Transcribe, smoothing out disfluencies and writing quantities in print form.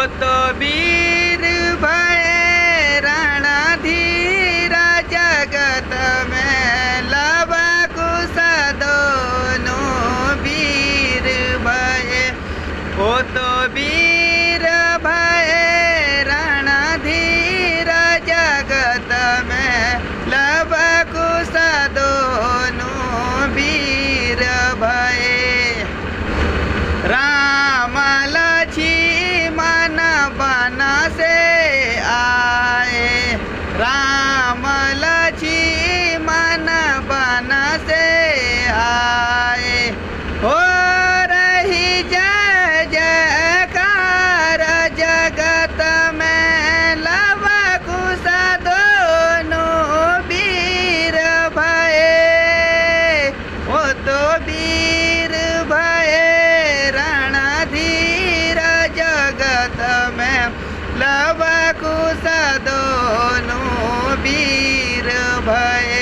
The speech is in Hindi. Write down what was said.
तो वीर भय रणधीर जगत में लव कुश दोनों वीर भय हो तो वीर भय रणधीर जगत में लव कुश दोनों वीर भय राम लक्ष्मण बन से आए राम लक्ष्मण बन से आए हो रही जय जयकार जगत में लव कुश दोनों वीर भय हो तो वीर भय रणधीर जगत में लव कुश दोनों वीर भय।